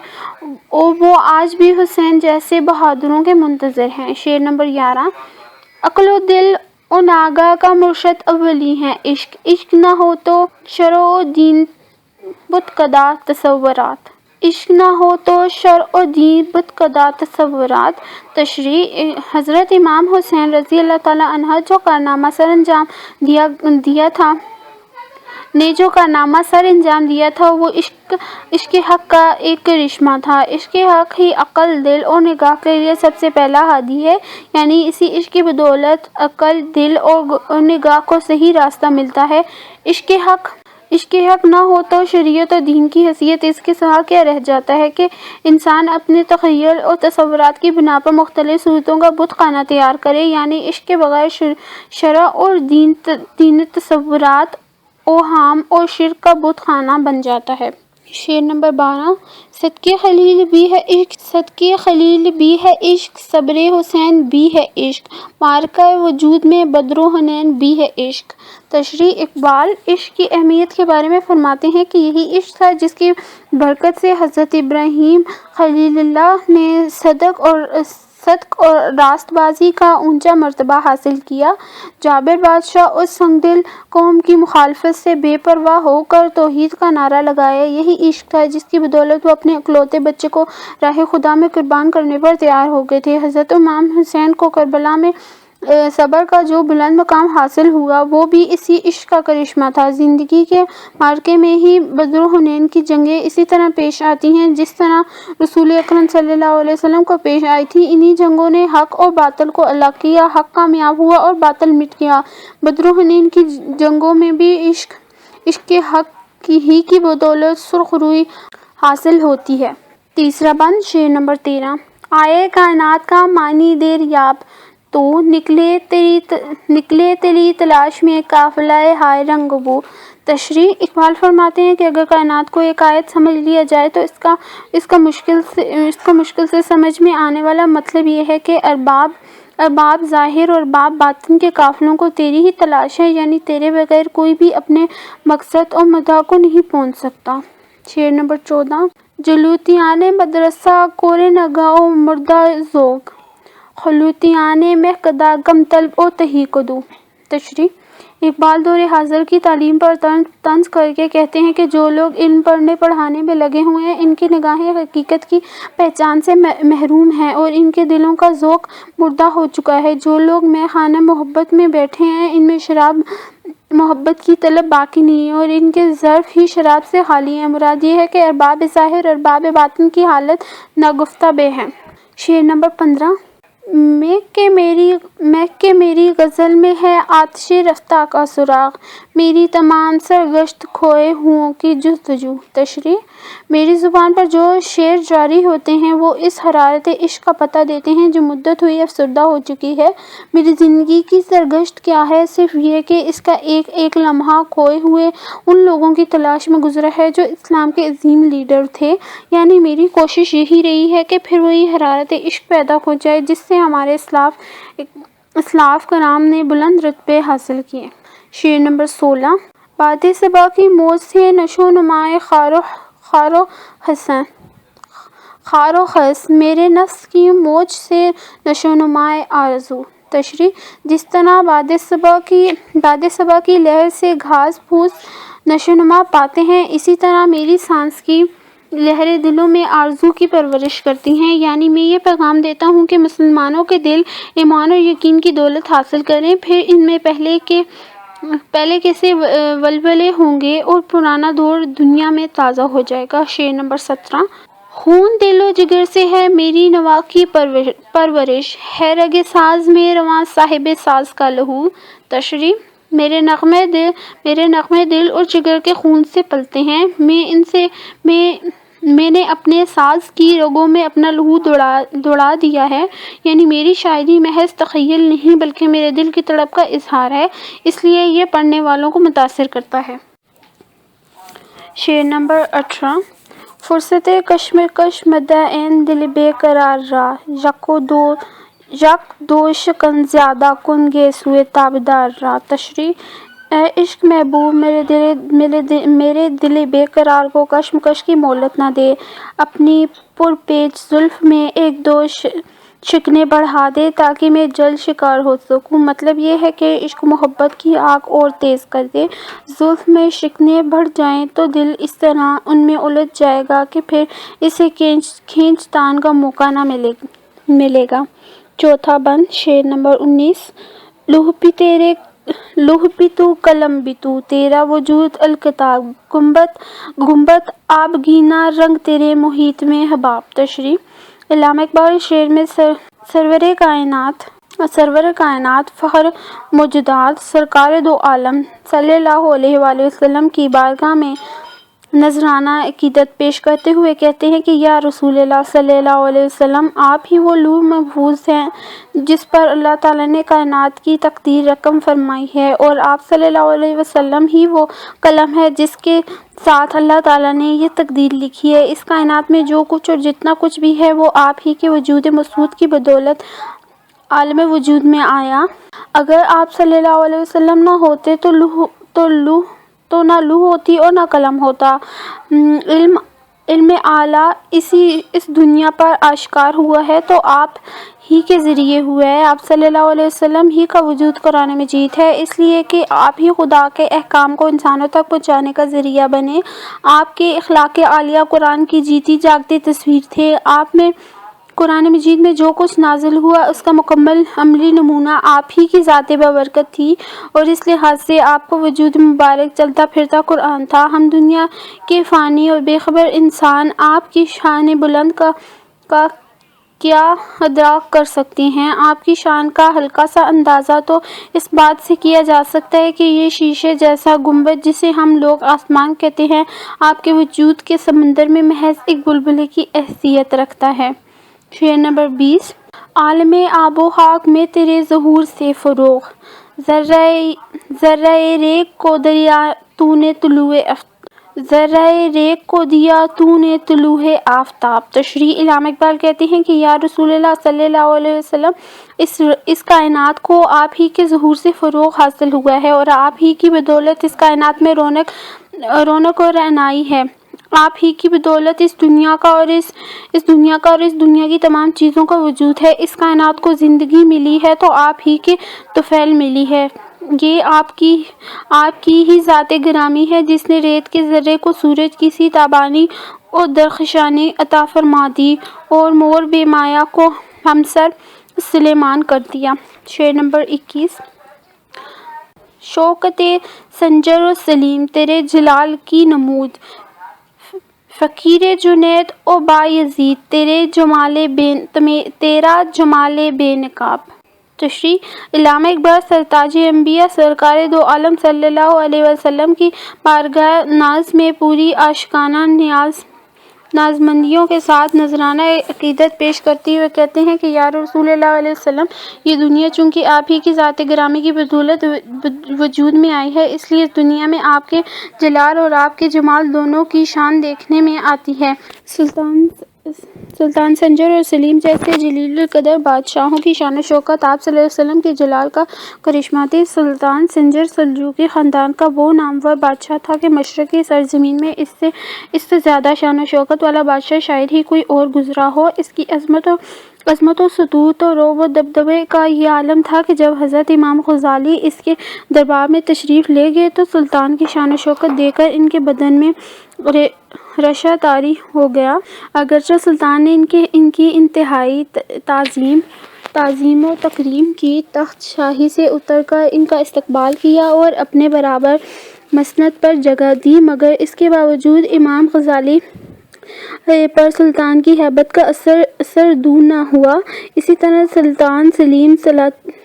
S1: اور وہ آج بھی حسین جیسے بہادروں کے منتظر ہیں۔ شعر نمبر 11۔ عقل و دل و ناگاہ کا مرشد اولی ہے عشق، عشق نہ ہو تو شرع و دین بت کدہ تصورات، عشق نہ ہو تو شرع و دین بت کدہ تصورات۔ تشریح حضرت امام حسین رضی اللہ تعالیٰ عنہ جو کارنامہ سر انجام دیا تھا وہ عشق حق کا ایک کرشمہ تھا۔ عشق حق ہی عقل، دل اور نگاہ کے لیے سب سے پہلا ہادی ہے، یعنی اسی عشق کی بدولت عقل، دل اور نگاہ کو صحیح راستہ ملتا ہے۔ عشق حق نہ ہو تو شریعت و دین کی حیثیت اس کے سوا کیا رہ جاتا ہے کہ انسان اپنے تخیل اور تصورات کی بنا پر مختلف صورتوں کا بت خانہ تیار کرے، یعنی عشق کے بغیر شرع اور دین تصورات اوہام اور شرک کا بت خانہ بن جاتا ہے۔ شعر نمبر 12۔ صدقے خلیل بھی ہے عشق، صبر حسین بھی ہے عشق، معرکہ وجود میں بدر و حنین بھی ہے عشق۔ تشریح اقبال عشق کی اہمیت کے بارے میں فرماتے ہیں کہ یہی عشق تھا جس کی برکت سے حضرت ابراہیم خلیل اللہ نے صدق اور راست بازی کا اونچا مرتبہ حاصل کیا۔ جابر بادشاہ اس سنگ دل قوم کی مخالفت سے بے پرواہ ہو کر توحید کا نعرہ لگایا، یہی عشق تھا جس کی بدولت وہ اپنے اکلوتے بچے کو راہ خدا میں قربان کرنے پر تیار ہو گئے تھے۔ حضرت امام حسین کو کربلا میں صبر کا جو بلند مقام حاصل ہوا وہ بھی اسی عشق کا کرشمہ تھا۔ زندگی کے معرکے میں ہی بدر و حنین کی جنگیں اسی طرح پیش آتی ہیں جس طرح رسول اکرم صلی اللہ علیہ وسلم کو پیش آئی تھی۔ انہی جنگوں نے حق اور باطل کو الگ کیا، حق کامیاب ہوا اور باطل مٹ گیا۔ بدر و حنین کی جنگوں میں بھی عشق کے حق ہی کی بدولت سرخ روئی حاصل ہوتی ہے۔ تیسرا بند۔ شعر نمبر 13۔ آئے کائنات کا معنی دریاب تو نکلے تیری تلاش میں قافلہ ہائے رنگ بو۔ تشریح اقبال فرماتے ہیں کہ اگر کائنات کو ایک آیت سمجھ لیا جائے تو اس کا مشکل سے سمجھ میں آنے والا مطلب یہ ہے کہ ارباب ظاہر اور ارباب باطن کے قافلوں کو تیری ہی تلاش ہے، یعنی تیرے بغیر کوئی بھی اپنے مقصد اور مدعا کو نہیں پہنچ سکتا۔ شعر نمبر 14۔ جلوتیان مدرسہ کور نگاہ و مردہ ذوق، خلوتیان مہکدہ غم طلب و تہی کدو۔ تشریح اقبال دور حاضر کی تعلیم پر طنز کر کے کہتے ہیں کہ جو لوگ علم پڑھنے پڑھانے میں لگے ہوئے ہیں ان کی نگاہیں حقیقت کی پہچان سے محروم ہیں اور ان کے دلوں کا ذوق مردہ ہو چکا ہے۔ جو لوگ مے خانہ محبت میں بیٹھے ہیں ان میں شراب محبت کی طلب باقی نہیں ہے اور ان کے ظرف ہی شراب سے خالی ہیں۔ مراد یہ ہے کہ ارباب ظاہر اور ارباب باطن کی حالت ناگفتہ بے ہے۔ شعر نمبر 15۔ مہک کے میری غزل میں ہے آتش رفتہ کا سراغ، میری تمام سرگشت کھوئے ہوں کی جستجو۔ تشریح میری زبان پر جو شعر جاری ہوتے ہیں وہ اس حرارت عشق کا پتہ دیتے ہیں جو مدت ہوئی افسردہ ہو چکی ہے۔ میری زندگی کی سرگشت کیا ہے؟ صرف یہ کہ اس کا ایک ایک لمحہ کھوئے ہوئے ان لوگوں کی تلاش میں گزرا ہے جو اسلام کے عظیم لیڈر تھے، یعنی میری کوشش یہی رہی ہے کہ پھر وہی حرارت عشق پیدا ہو جائے جس سے ہمارے اسلاف کرام نے بلند رتبے حاصل کیے۔ شعر نمبر 16۔ باد صبا کی موج سے نشو نمائے خار و خس، میرے نفس کی موج سے نشو نمائے آرزو۔ تشریح جس طرح باد صبا کی لہر سے گھاس پھوس نشو نما پاتے ہیں، اسی طرح میری سانس کی لہریں دلوں میں آرزو کی پرورش کرتی ہیں، یعنی میں یہ پیغام دیتا ہوں کہ مسلمانوں کے دل ایمان اور یقین کی دولت حاصل کریں، پھر ان میں پہلے کیسے ولولے ہوں گے اور پرانا دور دنیا میں تازہ ہو جائے گا۔ شعر نمبر 17۔ خون دل و جگر سے ہے میری نوا کی پرورش، ہے رگ ساز میں رواں صاحب ساز کا لہو۔ تشریح میرے نغمے دل اور جگر کے خون سے پلتے ہیں، میں میں نے اپنے ساز کی رگوں میں اپنا لہو دوڑا دیا ہے، یعنی میری شاعری محض تخیل نہیں بلکہ میرے دل کی تڑپ کا اظہار ہے، اس لیے یہ پڑھنے والوں کو متاثر کرتا ہے۔ شعر نمبر 18۔ فرصت کشمکش مدہ عین دل بے قرار را، یک دوش کن زیادہ کن گیسوئے تابدار را۔ تشریح۔ اے عشق محبوب، میرے دل بے قرار کو کشمکش کی مہلت نہ دے، اپنی پرپیچ زلف میں ایک دو شکنیں بڑھا دے تاکہ میں جلد شکار ہو سکوں۔ مطلب یہ ہے کہ عشق و محبت کی آگ اور تیز کر دے، زلف میں شکنیں بڑھ جائیں تو دل اس طرح ان میں الجھ جائے گا کہ پھر اسے کھینچ تان کا موقع نہ ملے گا۔ چوتھا بند۔ شعر نمبر 19۔ لوح بھی تو قلم بھی تو، تیرا وجود الکتاب، گنبد آبگینہ رنگ تیرے محیط میں حباب۔ تشریح۔ علامہ اقبال شعر میں سرور کائنات فخر موجودات سرکار دو عالم صلی اللہ علیہ وآلہ وسلم کی بارگاہ میں نذرانہ عقیدت پیش کرتے ہوئے کہتے ہیں کہ یا رسول اللہ صلی اللہ علیہ وسلم، آپ ہی وہ لوح محفوظ ہیں جس پر اللہ تعالیٰ نے کائنات کی تقدیر رقم فرمائی ہے، اور آپ صلی اللہ علیہ وسلم ہی وہ قلم ہے جس کے ساتھ اللہ تعالیٰ نے یہ تقدیر لکھی ہے۔ اس کائنات میں جو کچھ اور جتنا کچھ بھی ہے وہ آپ ہی کے وجود مسعود کی بدولت عالم وجود میں آیا۔ اگر آپ صلی اللہ علیہ وسلم نہ ہوتے تو نہ لوح ہوتی اور نہ قلم ہوتا۔ علم اعلیٰ اس دنیا پر آشکار ہوا ہے تو آپ ہی کے ذریعے ہوا ہے۔ آپ صلی اللہ علیہ وسلم ہی کا وجود قرآن مجید ہے، اس لیے کہ آپ ہی خدا کے احکام کو انسانوں تک پہنچانے کا ذریعہ بنے۔ آپ کے اخلاق عالیہ قرآن کی جیتی جاگتی تصویر تھے۔ آپ میں قرآن مجید میں جو کچھ نازل ہوا اس کا مکمل عملی نمونہ آپ ہی کی ذات بابرکت تھی، اور اس لحاظ سے آپ کا وجود مبارک چلتا پھرتا قرآن تھا۔ ہم دنیا کے فانی اور بے خبر انسان آپ کی شان بلند کا کیا ادراک کر سکتے ہیں؟ آپ کی شان کا ہلکا سا اندازہ تو اس بات سے کیا جا سکتا ہے کہ یہ شیشے جیسا گنبد جسے ہم لوگ آسمان کہتے ہیں، آپ کے وجود کے سمندر میں محض ایک بلبلے کی حیثیت رکھتا ہے۔ شعر نمبر 20۔ عالم آب و خاک میں تیرے ظہور سے فروغ، ذرہ ریگ کو دیا تو نے طلوع آفتاب۔ تشریح۔ علامہ اقبال کہتے ہیں کہ یا رسول اللہ صلی اللہ علیہ وسلم، اس کائنات کو آپ ہی کے ظہور سے فروغ حاصل ہوا ہے، اور آپ ہی کی بدولت اس کائنات میں رونق اور رعنائی ہے۔ آپ ہی کی بدولت اس دنیا کا اور اس دنیا کی تمام چیزوں کا وجود ہے۔ اس کائنات کو زندگی ملی ہے تو آپ ہی کے طفیل ملی ہے۔ یہ آپ کی ہی ذات گرامی ہے جس نے ریت کے ذرے کو سورج کی سی تابانی اور درخشانی عطا فرما دی، اور مور بے مایا کو ہمسر سلیمان کر دیا۔ شعر نمبر 21۔ شوکت سنجر و سلیم تیرے جلال کی نمود، فقیر جنید و بایزید تیرا جمال بے نقاب۔ تشریح۔ علامہ اقبال سرتاج انبیاء سرکار دو عالم صلی اللہ علیہ وسلم کی بارگاہ ناز میں پوری عاشقانہ نیازمندیوں کے ساتھ نذرانہ عقیدت پیش کرتے ہوئے کہتے ہیں کہ یا رسول اللہ علیہ وسلم، یہ دنیا چونکہ آپ ہی کی ذات گرامی کی بدولت وجود میں آئی ہے، اس لیے اس دنیا میں آپ کے جلال اور آپ کے جمال دونوں کی شان دیکھنے میں آتی ہے۔ سلطان سنجر اور سلیم جیسے جلیل القدر بادشاہوں کی شان و شوکت آپ صلی اللہ علیہ وسلم کے جلال کا کرشمہ تھی۔ سلطان سنجر سلجوقی خاندان کا وہ نامور بادشاہ تھا کہ مشرق کی سرزمین میں اس سے زیادہ شان و شوکت والا بادشاہ شاید ہی کوئی اور گزرا ہو۔ اس کی عظمت و سطوت و رعب و دبدبے کا یہ عالم تھا کہ جب حضرت امام غزالی اس کے دربار میں تشریف لے گئے تو سلطان کی شان و شوکت دیکھ کر ان کے بدن میں رشا طاری ہو گیا۔ اگرچہ سلطان نے ان کی انتہائی تعظیم و تکریم کی، تخت شاہی سے اتر کر ان کا استقبال کیا اور اپنے برابر مسند پر جگہ دی، مگر اس کے باوجود امام غزالی پر سلطان کی ہیبت کا اثر دور نہ ہوا۔ اسی طرح سلطان سلیم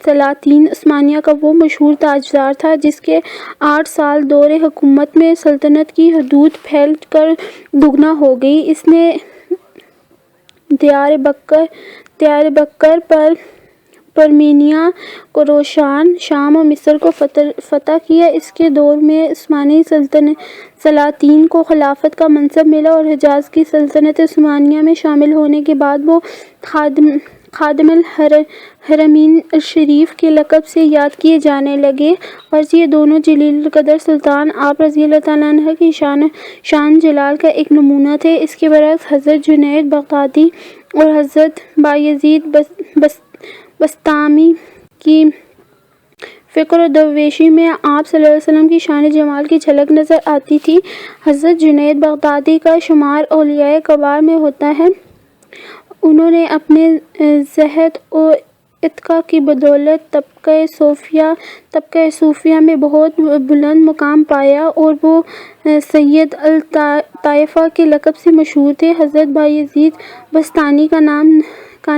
S1: سلاطین عثمانیہ کا وہ مشہور تاجدار تھا جس کے 8 سال دور حکومت میں سلطنت کی حدود پھیل کر دگنا ہو گئی۔ اس نے دیار بکر پرمینیا، کوروشان، شام اور مصر کو فتح کیا۔ اس کے دور میں عثمانی سلاطین کو خلافت کا منصب ملا اور حجاز کی سلطنت عثمانیہ میں شامل ہونے کے بعد وہ خادم الحرمین الشریف کے لقب سے یاد کیے جانے لگے۔ غرض یہ دونوں جلیل القدر سلطان آپ رضی اللہ تعالیٰ عنہ کی شان جلال کا ایک نمونہ تھے۔ اس کے برعکس حضرت جنید بغدادی اور حضرت بایزید بسطامی کی فکر و درویشی میں آپ صلی اللہ علیہ وسلم کی شان جمال کی جھلک نظر آتی تھی۔ حضرت جنید بغدادی کا شمار اولیاء کبار میں ہوتا ہے۔ انہوں نے اپنے زہد و اتقا کی بدولت طبقہ صوفیہ میں بہت بلند مقام پایا اور وہ سید الطائفہ کے لقب سے مشہور تھے۔ حضرت بایزید بسطامی کا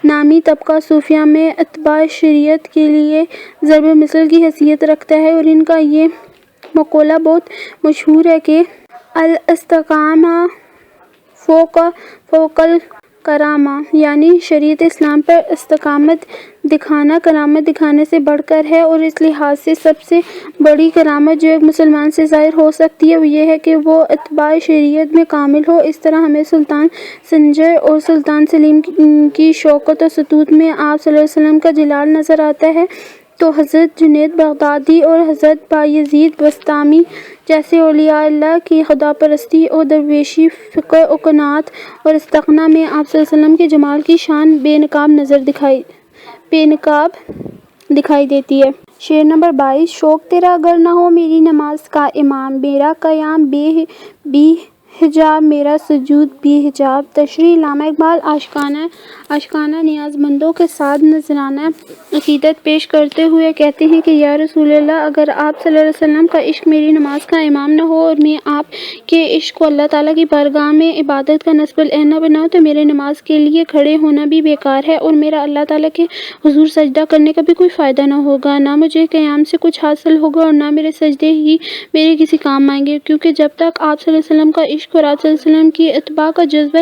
S1: نامی طبقہ صوفیہ میں اتباع شریعت کے لیے ضرب مثل کی حیثیت رکھتا ہے اور ان کا یہ مقولہ بہت مشہور ہے کہ الاستقامہ فوق الکرامہ، یعنی شریعت اسلام پر استقامت دکھانا کرامت دکھانے سے بڑھ کر ہے، اور اس لحاظ سے سب سے بڑی کرامت جو ایک مسلمان سے ظاہر ہو سکتی ہے وہ یہ ہے کہ وہ اتباع شریعت میں کامل ہو۔ اس طرح ہمیں سلطان سنجر اور سلطان سلیم کی شوکت و سطوت میں آپ صلی اللہ علیہ وسلم کا جلال نظر آتا ہے، تو حضرت جنید بغدادی اور حضرت بایزید بسطامی جیسے اولیاء اللہ کی خدا پرستی اور درویشی، فقہ و قناعت اور استغنا میں آپ صلی اللہ علیہ وسلم کے جمال کی شان بے نقاب دکھائی دیتی ہے۔ شعر نمبر 22۔ شوق تیرا اگر نہ ہو میری نماز کا امام، میرا قیام بے حجاب میرا سجود بے حجاب۔ تشریح: علامہ اقبال عاشقانہ نیاز مندوں کے ساتھ نذرانہ عقیدت پیش کرتے ہوئے کہتے ہیں کہ یا رسول اللہ، اگر آپ صلی اللہ علیہ وسلم کا عشق میری نماز کا امام نہ ہو اور میں آپ کے عشق کو اللہ تعالیٰ کی بارگاہ میں عبادت کا نصب العین نہ بناؤں تو میرے نماز کے لیے کھڑے ہونا بھی بیکار ہے اور میرا اللہ تعالیٰ کے حضور سجدہ کرنے کا بھی کوئی فائدہ نہ ہوگا، نہ مجھے قیام سے کچھ حاصل ہوگا اور نہ میرے سجدے ہی میرے کسی کام آئیں گے، کیونکہ جب تک آپ صلی اللہ علیہ وسلم کا عشق اور آپ صلی اللہ علیہ وسلم کی اتباع کا جذبہ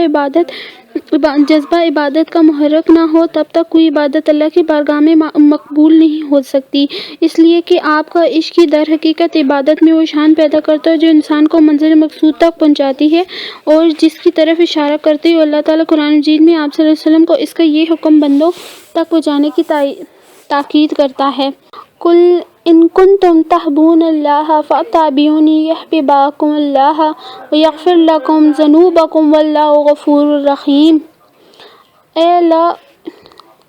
S1: عبادت کا محرک نہ ہو تب تک کوئی عبادت اللہ کی بارگاہ میں مقبول نہیں ہو سکتی، اس لیے کہ آپ کا عشق ہی در حقیقت عبادت میں وہ شان پیدا کرتا ہے جو انسان کو منزل مقصود تک پہنچاتی ہے اور جس کی طرف اشارہ کرتے ہوئے اللہ تعالیٰ قرآن مجید میں آپ صلی اللہ علیہ وسلم کو اس کا یہ حکم بندوں تک پہنچانے کی تاکید کرتا ہے۔ قل ان کنتم تحبون اللہ فاتبعونی یحببکم اللہ ویغفر لکم ذنوبکم واللہ غفور رحیم۔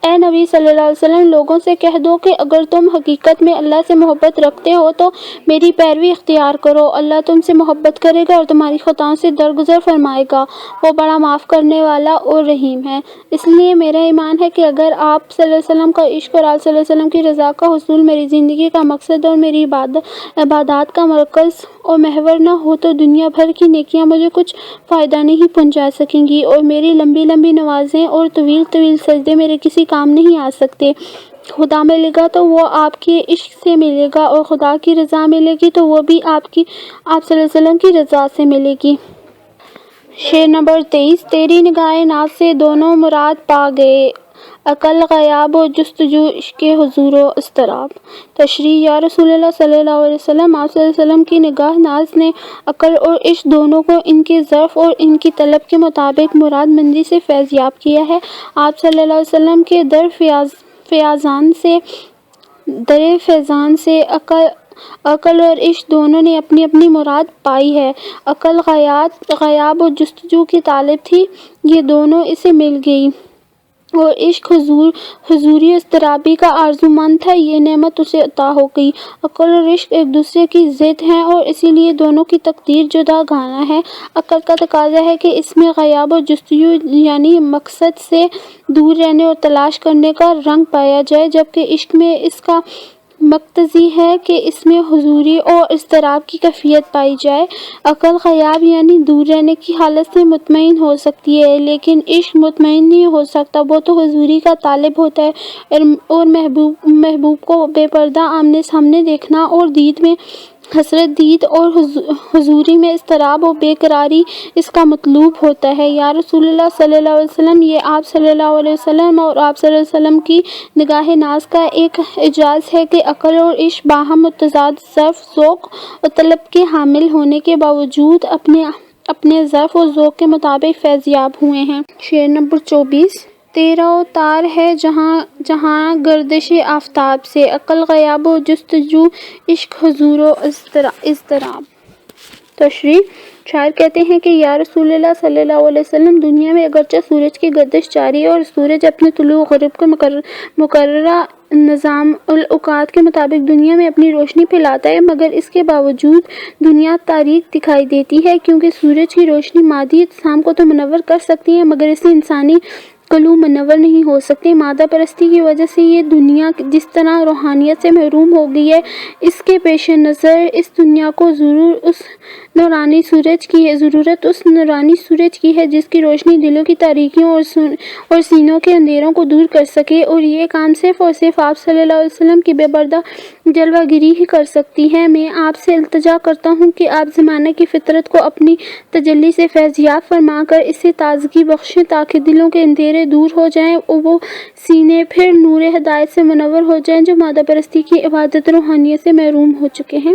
S1: اے نبی صلی اللہ علیہ وسلم، لوگوں سے کہہ دو کہ اگر تم حقیقت میں اللہ سے محبت رکھتے ہو تو میری پیروی اختیار کرو، اللہ تم سے محبت کرے گا اور تمہاری خطاؤں سے درگزر فرمائے گا، وہ بڑا معاف کرنے والا اور رحیم ہے۔ اس لیے میرا ایمان ہے کہ اگر آپ صلی اللہ علیہ وسلم کا عشق اور آپ صلی اللہ علیہ وسلم کی رضا کا حصول میری زندگی کا مقصد اور میری عبادات کا مرکز اور محور نہ ہو تو دنیا بھر کی نیکیاں مجھے کچھ فائدہ نہیں پہنچا سکیں گی اور میری لمبی لمبی نمازیں اور طویل طویل سجدے میرے کسی کام نہیں آ سکتے۔ خدا ملے گا تو وہ آپ کے عشق سے ملے گا اور خدا کی رضا ملے گی تو وہ بھی آپ صلی اللہ علیہ وسلم کی رضا سے ملے گی۔ شعر نمبر 23۔ تیری نگاہ ناز سے دونوں مراد پا گئے، عقل غیاب و جستجو عشق حضور و اضطراب۔ تشریح: یا رسول اللہ صلی اللہ علیہ وسلم، آپ صلی اللہ علیہ وسلم کی نگاہ ناز نے عقل اور عشق دونوں کو ان کے ظرف اور ان کی طلب کے مطابق مراد مندی سے فیض یاب کیا ہے۔ آپ صلی اللہ علیہ وسلم کے در فیضان سے عقل اور عشق دونوں نے اپنی اپنی مراد پائی ہے۔ عقل غیاب و جستجو کی طالب تھی، یہ دونوں اسے مل گئی، اور عشق حضوری اضطرابی کا آرزومند تھا، یہ نعمت اسے عطا ہو گئی۔ عقل اور عشق ایک دوسرے کی ضد ہیں اور اسی لیے دونوں کی تقدیر جدا گانا ہے۔ عقل کا تقاضا ہے کہ اس میں غیاب و جستجو یعنی مقصد سے دور رہنے اور تلاش کرنے کا رنگ پایا جائے، جبکہ عشق میں اس کا مقتضی ہے کہ اس میں حضوری اور اضطراب کی کیفیت پائی جائے۔ عقل غیاب یعنی دور رہنے کی حالت سے مطمئن ہو سکتی ہے، لیکن عشق مطمئن نہیں ہو سکتا، وہ تو حضوری کا طالب ہوتا ہے، اور محبوب کو بے پردہ آمنے سامنے دیکھنا اور دید میں حسرت، دید اور حضوری میں اضطراب و بے قراری اس کا مطلوب ہوتا ہے۔ یا رسول اللہ صلی اللہ علیہ وسلم، یہ آپ صلی اللہ علیہ وسلم اور آپ صلی اللہ علیہ وسلم کی نگاہ ناز کا ایک اعجاز ہے کہ عقل اور عشق باہم متضاد ظرف، ذوق اور طلب کے حامل ہونے کے باوجود اپنے ظرف اور ذوق کے مطابق فیضیاب ہوئے ہیں۔ شعر نمبر 24۔ تیرا و تار ہے جہاں گردش آفتاب سے، عقل غیاب و جستجو، عشق حضور و اضطراب۔ تشریح۔ شاعر کہتے ہیں کہ یا رسول اللہ صلی اللہ علیہ وسلم، دنیا میں اگرچہ سورج کی گردش جاری ہے اور سورج اپنے طلوع و غروب کے مقررہ نظام الاوقات کے مطابق دنیا میں اپنی روشنی پھیلاتا ہے، مگر اس کے باوجود دنیا تاریک دکھائی دیتی ہے، کیونکہ سورج کی روشنی مادی اجسام کو تو منور کر سکتی ہے، مگر اس سے انسانی قلوب منور نہیں ہو سکتے۔ مادہ پرستی کی وجہ سے یہ دنیا جس طرح روحانیت سے محروم ہو گئی ہے، اس کے پیش نظر اس دنیا کو ضرورت اس نورانی سورج کی ہے جس کی روشنی دلوں کی تاریکیوں اور سینوں کے اندھیروں کو دور کر سکے، اور یہ کام صرف اور صرف آپ صلی اللہ علیہ وسلم کی بے پردہ جلوہ گری ہی کر سکتی ہے۔ میں آپ سے التجا کرتا ہوں کہ آپ زمانے کی فطرت کو اپنی تجلی سے فیضیاب فرما کر اسے تازگی بخشیں، تاکہ دلوں کے اندھیرے دور ہو جائیں اور وہ سینے پھر نور ہدایت سے منور ہو جائیں جو مادہ پرستی کی عبادت روحانیت سے محروم ہو چکے ہیں۔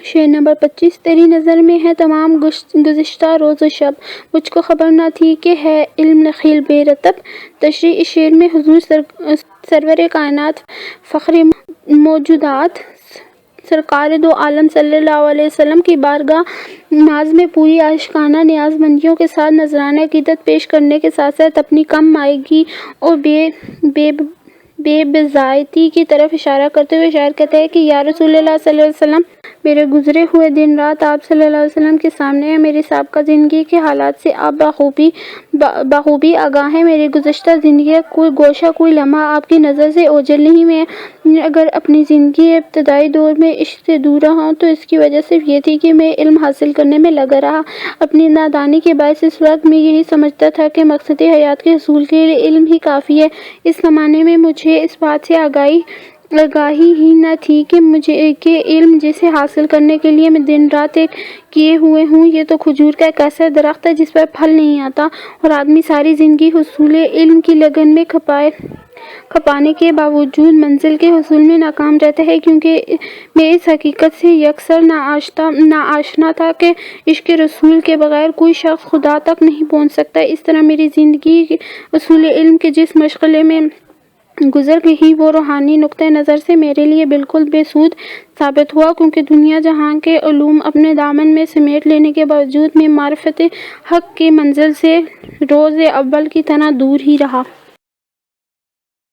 S1: شعر نمبر 25۔ تیری نظر میں ہے تمام گزشتہ روز و شب، مجھ کو خبر نہ تھی کہ ہے علم نخیل بے رطب۔ تشریح۔ اس شعر میں حضور سرور کائنات، فخر موجودات، سرکار دو عالم صلی اللہ علیہ وسلم کی بارگاہ ناز میں پوری عاشقانہ نیاز مندیوں کے ساتھ نذرانہ عقیدت پیش کرنے کے ساتھ ساتھ اپنی کم مائگی اور بے بضاعتی کی طرف اشارہ کرتے ہوئے شاعر کہتا ہے کہ یا رسول اللہ صلی اللہ علیہ وسلم، میرے گزرے ہوئے دن رات آپ صلی اللہ علیہ وسلم کے سامنے ہیں، میری سابقہ زندگی کے حالات سے آپ بخوبی آگاہ ہیں، میری گزشتہ زندگی کا کوئی گوشہ، کوئی لمحہ آپ کی نظر سے اوجھل نہیں۔ میں اگر اپنی زندگی کے ابتدائی دور میں عشق سے دور رہا ہوں تو اس کی وجہ صرف یہ تھی کہ میں علم حاصل کرنے میں لگا رہا۔ اپنی نادانی کے باعث اس وقت میں یہی سمجھتا تھا کہ مقصد حیات کے حصول کے لیے علم ہی کافی ہے۔ اس زمانے میں مجھے اس بات سے آگاہی ہی نہ تھی کہ علم جسے حاصل کرنے کے لیے میں دن رات ایک کیے ہوئے ہوں، یہ تو کھجور کا ایک ایسا درخت ہے جس پر پھل نہیں آتا، اور آدمی ساری زندگی حصول علم کی لگن میں کھپانے کے باوجود منزل کے حصول میں ناکام رہتا ہے، کیونکہ میں اس حقیقت سے یکسر ناآشنا تھا کہ عشق رسول کے بغیر کوئی شخص خدا تک نہیں پہنچ سکتا۔ اس طرح میری زندگی حصول علم کے جس مشغلے میں گزر گئی وہ روحانی نقطہ نظر سے میرے لیے بالکل بے سود ثابت ہوا، کیونکہ دنیا جہاں کے علوم اپنے دامن میں سمیٹ لینے کے باوجود میں معرفت حق کی منزل سے روز اول کی طرح دور ہی رہا۔